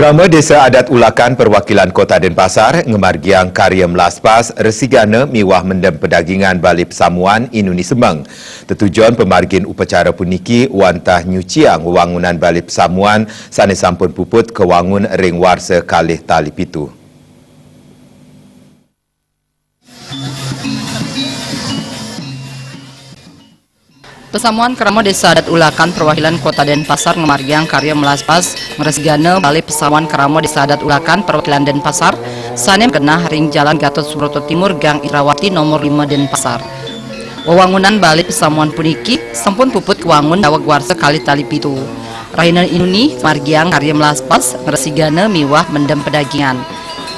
Kerama Desa Adat Ulakan Perwakilan Kota Denpasar ngemargiang karya melaspas resigana miwah mendem pedagingan balik Pesamuan Inuni Semang. Tetujuan pemargin upacara puniki wantah nyuciang wangunan balik Pesamuan sane sampun puput ke wangun ring warsa kalih tali pitu. Pesamuan Kerama Desa Adat Ulakan Perwakilan Kota Denpasar ngemargiang karya melaspas meresgana balik Pesamuan Kerama Desa Adat Ulakan Perwakilan Denpasar sanem kenah ring Jalan Gatot Subroto Timur Gang Irawati nomor 5 Denpasar. Wewangunan balik Pesamuan puniki sampun puput kewangun dawag warsa kali tali pitu. Rahina Inuni margiang karya melaspas meresigana miwah mendem pedagingan.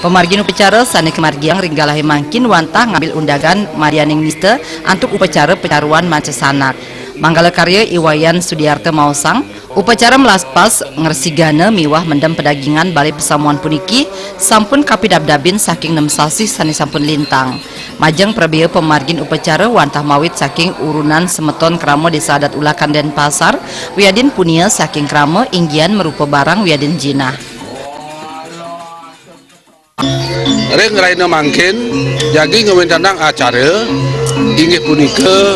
Pemargin upacara sane kemargiang ringgalahe mangkin wantah ngambil undangan Marianing Niste untuk upacara pencaruan mancesanak. Manggala karya Iwayan Sudiarto Mausang, upacara melaspas ngersigana miwah mendem pedagingan balik Pesamuan puniki sampun kapidabdabin saking 6 sasi sani sampun lintang. Majeng prabeya pemargin upacara wantah mawit saking urunan semeton Kerama Desa Adat Ulakan Denpasar, wiadin punia saking Kerama inggian merupa barang wiadin jinah. Ring raina mangkin jadi ngewentandang acara inggih punika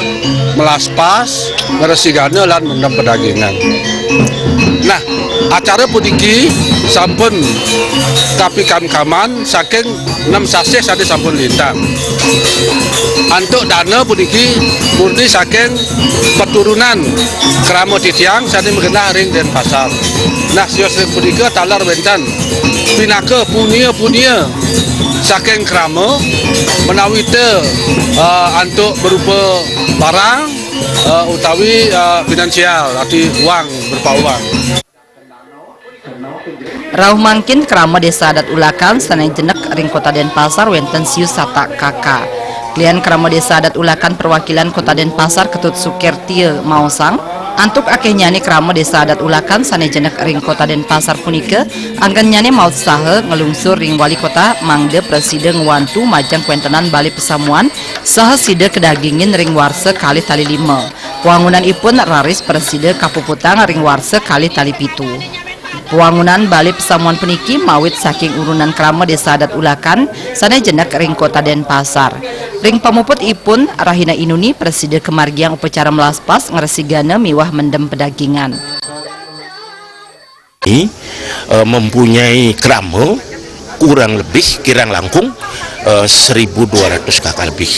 melaspas meresigana lan mendem pedagingan. Nah, acara puniki sampun tapi kam-kaman saking 6 sasih sate sampun lintang. Antuk dana puniki murni saking peturunan Kerama Titiang sate mengenah ring Denpasar. Nah, sios punika talar wentan pinaka punia saking Kerama menawi antuk berupa barang utawi finansial arti uang berupa uang. Rauh mangkin Kerama Desa Adat Ulakan sanai jenek ring Kota Denpasar wenten siu sata kaka. Klien Kerama Desa Adat Ulakan Perwakilan Kota Denpasar Ketut Sukirti Mausang antuk akeh nyani Kerama Desa Adat Ulakan sanai jenek ring Kota Denpasar punike anggan nyani maut sahe ngelungsur ring wali kota mangde presiden ngwantu majang kuentenan bali Pesamuan saha side kedagingin ring warsa kali tali 5. Wangunan ipun raris presiden kapuputang ring warsa kali tali pitu. Pewangunan balik Pesamuan peniki mawit saking urunan Kerama Desa Adat Ulakan sanai jenek ring Kota Denpasar. Ring pamuput ipun Rahina Inuni presiden kemargiang upacara melaspas ngeresigana miwah mendem pedagingan. Ini mempunyai kerama kurang lebih kirang langkung 1.200 kakak lebih.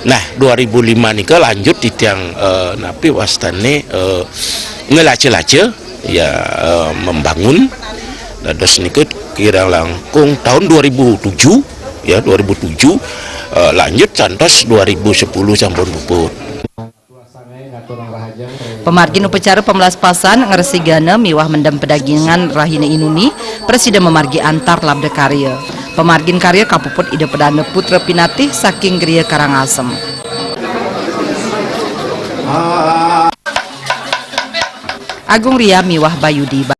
Nah 2005 nika lanjut di tiang napi wastane ngelace-lace ya membangun dados niku kira langkung tahun 2007 ya 2007 lanjut cantos 2010 sampun puput. Pemargin upacara pemelaspasan ngeresigana miwah mendem pedagingan Rahina Inuni presiden memargi antar labda karya. Pemargin karya kapuput ide pedana putra pinatih saking Gria Karangasem. Agung Ria miwah Bayudi.